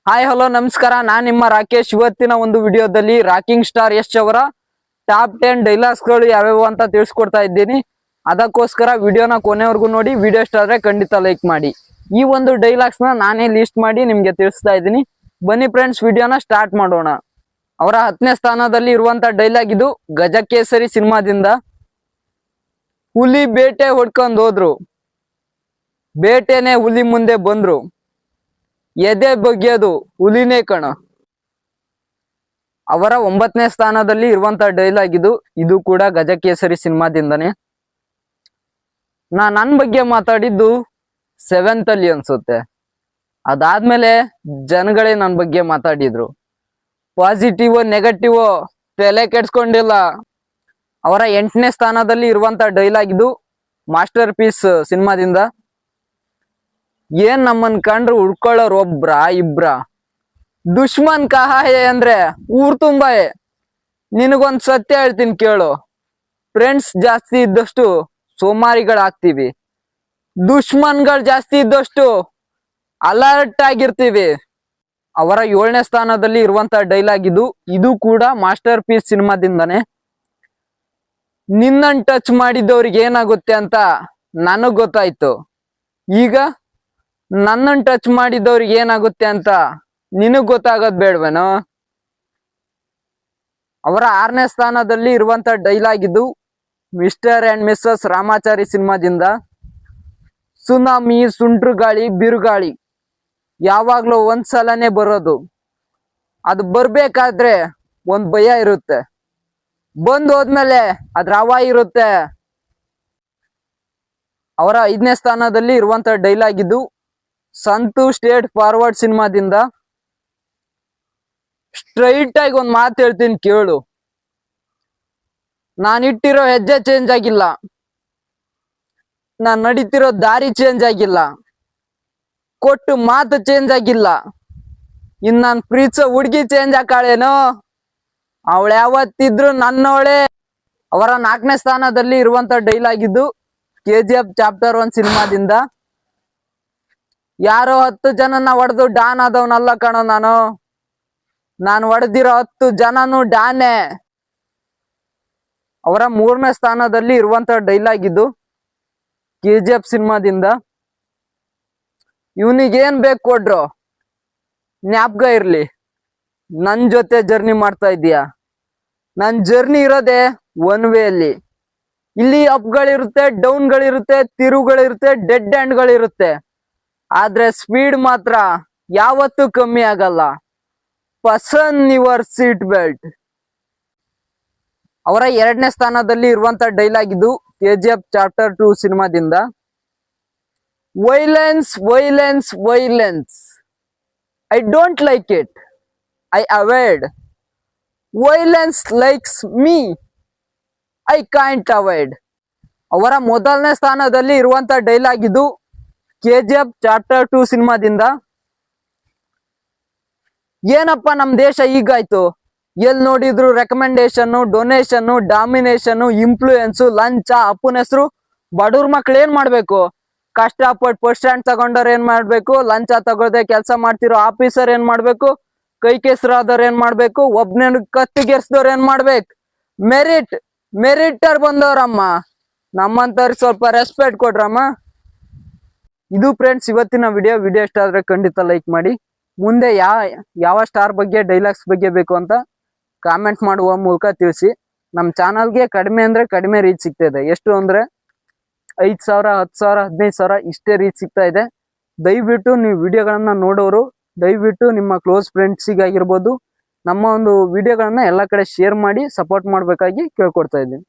Hi hello ನಮಸ್ಕಾರ, ನಾನು ನಿಮ್ಮ ರಾಕೇಶ್. ಇವತ್ತಿನ ಒಂದು ವಿಡಿಯೋದಲ್ಲಿ ರಾಕಿಂಗ್ ಸ್ಟಾರ್ ಯಶ್ ಅವರ ಟಾಪ್ 10 ಡೈಲಾಗ್ಸ್ಗಳು ಯಾವ್ಯಾವ ಅಂತ ತಿಳಿಸ್ಕೊಡ್ತಾ ಇದ್ದೀನಿ. ಅದಕ್ಕೋಸ್ಕರ ವಿಡಿಯೋನ ಕೊನೆವರೆಗೂ ನೋಡಿ. ವಿಡಿಯೋ ಇಷ್ಟ ಆದ್ರೆ ಖಂಡಿತ ಲೈಕ್ ಮಾಡಿ. ಈ ಒಂದು ಡೈಲಾಗ್ಸ್ ನ ನಾನೇ ಲಿಸ್ಟ್ ಮಾಡಿ ನಿಮ್ಗೆ ತಿಳಿಸ್ತಾ ಇದ್ದೀನಿ. ಬನ್ನಿ ಫ್ರೆಂಡ್ಸ್, ವಿಡಿಯೋನ ಸ್ಟಾರ್ಟ್ ಮಾಡೋಣ. ಅವರ 10ನೇ ಸ್ಥಾನದಲ್ಲಿ ಇರುವಂತ ಡೈಲಾಗ್ ಇದು ಗಜಕೇಸರಿ ಸಿನಿಮಾದಿಂದ. ಹುಲಿ ಬೇಟೆ ಹೊಡ್ಕೊಂಡ್ ಹೋದ್ರು, ಬೇಟೆನೆ ಹುಲಿ ಮುಂದೆ ಬಂದ್ರು, ಎದೆ ಬಗ್ಗೆದು ಹುಲಿನೇ ಕಣ. ಅವರ 9ನೇ ಸ್ಥಾನದಲ್ಲಿ ಇರುವಂತ ಡೈಲಾಗ್ ಇದು ಕೂಡ ಗಜಕೇಸರಿ ಸಿನಿಮಾದಿಂದನೇ. ನನ್ ಬಗ್ಗೆ ಮಾತಾಡಿದ್ದು 7th ಅಲ್ಲಿ ಅನ್ಸುತ್ತೆ. ಅದಾದ್ಮೇಲೆ ಜನಗಳೇ ನನ್ ಬಗ್ಗೆ ಮಾತಾಡಿದ್ರು. ಪಾಸಿಟಿವ್ ನೆಗೆಟಿವ್ ತಲೆ ಕೆಡ್ಸ್ಕೊಂಡಿಲ್ಲ. ಅವರ 8ನೇ ಸ್ಥಾನದಲ್ಲಿ ಇರುವಂತ ಡೈಲಾಗ್ ಇದು ಮಾಸ್ಟರ್ ಪೀಸ್ ಸಿನಿಮಾದಿಂದ. ಏನ್ ನಮ್ಮನ್ ಕಂಡ್ರು ಉಳ್ಕೊಳ್ಳೋರು ಒಬ್ರ ಇಬ್ರ, ದುಶ್ಮನ್ ಕಹಾಯೆ ಅಂದ್ರೆ ಊರ್ ತುಂಬಾ. ನಿನಗೊಂದ್ ಸತ್ಯ ಹೇಳ್ತೀನಿ ಕೇಳು, ಫ್ರೆಂಡ್ಸ್ ಜಾಸ್ತಿ ಇದ್ದಷ್ಟು ಸೋಮಾರಿಗಳಾಗ್ತೀವಿ, ದುಶ್ಮನ್ಗಳು ಜಾಸ್ತಿ ಇದ್ದಷ್ಟು ಅಲರ್ಟ್ ಆಗಿರ್ತೀವಿ. ಅವರ 7ನೇ ಸ್ಥಾನದಲ್ಲಿ ಇರುವಂತ ಡೈಲಾಗ್ ಇದು ಕೂಡ ಮಾಸ್ಟರ್ ಪೀಸ್ ಸಿನಿಮಾದಿಂದಾನೆ. ನಿನ್ನನ್ ಟಚ್ ಮಾಡಿದವ್ರಿಗೆ ಏನಾಗುತ್ತೆ ಅಂತ ನನಗ್ ಗೊತ್ತಾಯ್ತು, ಈಗ ನನ್ನನ್ ಟಚ್ ಮಾಡಿದವ್ರಿಗೆ ಏನಾಗುತ್ತೆ ಅಂತ ನಿನಗ್ ಗೊತ್ತಾಗೋದ್ ಬೇಡ್ವೇನೋ. ಅವರ 6ನೇ ಸ್ಥಾನದಲ್ಲಿ ಇರುವಂತ dialogue mister and missus Ramachari ಸಿನಿಮಾದಿಂದ. ಸುನಾಮಿ, ಸುಂಟ್ರು ಗಾಳಿ, ಬಿರುಗಾಳಿ ಯಾವಾಗ್ಲೂ ಒಂದ್ಸಲನೇ ಬರೋದು. ಅದು ಬರ್ಬೇಕಾದ್ರೆ ಒಂದ್ ಭಯ ಇರುತ್ತೆ, ಬಂದ್ ಹೋದ್ಮೇಲೆ ಅದ್ರ ಹವಾ ಇರುತ್ತೆ. ಅವರ 5ನೇ ಸ್ಥಾನದಲ್ಲಿ ಇರುವಂತ ಡೈಲಾಗ್ ಸಂತು ಸ್ಟೇಟ್ ಫಾರ್ವರ್ಡ್ ಸಿನಿಮಾದಿಂದ. ಸ್ಟ್ರೈಟ್ ಆಗಿ ಒಂದ್ ಮಾತು ಹೇಳ್ತೀನಿ ಕೇಳು, ನಾನಿಟ್ಟಿರೋ ಹೆಜ್ಜೆ ಚೇಂಜ್ ಆಗಿಲ್ಲ, ನಾನ್ ನಡೀತಿರೋ ದಾರಿ ಚೇಂಜ್ ಆಗಿಲ್ಲ, ಕೊಟ್ಟು ಮಾತು ಚೇಂಜ್ ಆಗಿಲ್ಲ. ಇನ್ ನಾನ್ ಪ್ರೀತಿಸೋ ಹುಡ್ಗಿ ಚೇಂಜ್ ಆಕಾಳೇನೋ, ಅವಳು ಯಾವತ್ತಿದ್ರು ನನ್ನೋಳೆ. ಅವರ 4ನೇ ಸ್ಥಾನದಲ್ಲಿ ಇರುವಂತ ಡೈಲಾಗ್ KGF ಚಾಪ್ಟರ್ 1 ಸಿನಿಮಾದಿಂದ. ಯಾರೋ 10 ಜನನ ಹೊಡೆದು ಡಾನ್ ಆದವನಲ್ಲ ಕಣೋ ನಾನು ಹೊಡೆದಿರೋ 10 ಜನನು ಡಾನೆ. ಅವರ 3ನೇ ಸ್ಥಾನದಲ್ಲಿ ಇರುವಂತ ಡೈಲಾಗ್ KGF ಸಿನಿಮಾದಿಂದ. ಇವನಿಗೇನ್ ಬೇಕು ಕೊಡ್ರು, ಜ್ಞಾಪಕ ಇರ್ಲಿ, ನನ್ ಜೊತೆ ಜರ್ನಿ ಮಾಡ್ತಾ ಇದೀಯ. ನನ್ ಜರ್ನಿ ಇರೋದೆ ಒನ್ ವೇ ಅಲ್ಲಿ. ಇಲ್ಲಿ ಅಪ್ಗಳಿರುತ್ತೆ, ಡೌನ್ಗಳಿರುತ್ತೆ, ತಿರುವುಗಳಿರುತ್ತೆ, ಡೆಡ್ ಹ್ಯಾಂಡ್ಗಳಿರುತ್ತೆ. ಆದ್ರೆ ಸ್ಪೀಡ್ ಮಾತ್ರ ಯಾವತ್ತೂ ಕಮ್ಮಿ ಆಗಲ್ಲ. Fasten your seat belt. ಅವರ 2ನೇ ಸ್ಥಾನದಲ್ಲಿ ಇರುವಂತ ಡೈಲಾಗ್ KGF ಚಾಪ್ಟರ್ 2 ಸಿನಿಮಾದಿಂದ. Violence violence violence, I don't like it, I avoid. Violence likes me, I can't avoid. ಅವರ 1ನೇ ಸ್ಥಾನದಲ್ಲಿ ಇರುವಂತ ಡೈಲಾಗ್ KGF ಚಾಪ್ಟರ್ 2 ಸಿನಿಮಾದಿಂದ. ಏನಪ್ಪ ನಮ್ ದೇಶ ಹೀಗಾಯ್ತು, ಎಲ್ ನೋಡಿದ್ರು ರೆಕಮೆಂಡೇಶನ್, ಡೊನೇಷನ್, ಡಾಮಿನೇಷನ್, ಇನ್ಫ್ಲೂಯೆನ್ಸ್, ಲಂಚ, ಅಪ್ಪನ ಹೆಸರು. ಬಡವ್ರ ಮಕ್ಳು ಏನ್ ಮಾಡ್ಬೇಕು, ಕಷ್ಟಪಟ್ಟು ಫಸ್ಟ್ ಸ್ಟ್ಯಾಂಡ್ ತಗೊಂಡವ್ರ ಏನ್ ಮಾಡ್ಬೇಕು, ಲಂಚ ತಗೊಳ್ದೆ ಕೆಲಸ ಮಾಡ್ತಿರೋ ಆಫೀಸರ್ ಏನ್ ಮಾಡ್ಬೇಕು, ಕೈ ಕೆಸರಾದವ್ರ ಏನ್ ಮಾಡ್ಬೇಕು, ಒಬ್ನ ಕತ್ತಿಗೆರ್ಸ್ದವ್ರ ಏನ್ ಮಾಡ್ಬೇಕು, ಮೆರಿಟರ್ ಬಂದವ್ರಮ್ಮ. ನಮ್ಮಂತವ್ರಿಗೆ ಸ್ವಲ್ಪ ರೆಸ್ಪೆಕ್ಟ್ ಕೊಡ್ರಮ್ಮ. ಇದು ಫ್ರೆಂಡ್ಸ್ ಇವತ್ತಿನ ವಿಡಿಯೋ ಇಷ್ಟ ಆದ್ರೆ ಖಂಡಿತ ಲೈಕ್ ಮಾಡಿ. ಮುಂದೆ ಯಾವ ಸ್ಟಾರ್ ಬಗ್ಗೆ ಡೈಲಾಗ್ಸ್ ಬಗ್ಗೆ ಬೇಕು ಅಂತ ಕಾಮೆಂಟ್ ಮಾಡುವ ಮೂಲಕ ತಿಳಿಸಿ. ನಮ್ಮ ಚಾನಲ್ಗೆ ಕಡಿಮೆ ಅಂದ್ರೆ ಕಡಿಮೆ ರೀಚ್ ಸಿಗ್ತಾ ಇದೆ. ಎಷ್ಟು ಅಂದ್ರೆ 5,000, 10,000, 15,000 ಇಷ್ಟೇ ರೀಚ್ ಸಿಗ್ತಾ ಇದೆ. ದಯವಿಟ್ಟು ನೀವು ವಿಡಿಯೋಗಳನ್ನ ನೋಡೋರು ದಯವಿಟ್ಟು ನಿಮ್ಮ ಕ್ಲೋಸ್ ಫ್ರೆಂಡ್ಸಿಗಾಗಿರ್ಬೋದು ನಮ್ಮ ಒಂದು ವಿಡಿಯೋಗಳನ್ನ ಎಲ್ಲ ಕಡೆ ಶೇರ್ ಮಾಡಿ ಸಪೋರ್ಟ್ ಮಾಡ್ಬೇಕಾಗಿ ಕೇಳ್ಕೊಡ್ತಾ ಇದ್ದೀನಿ.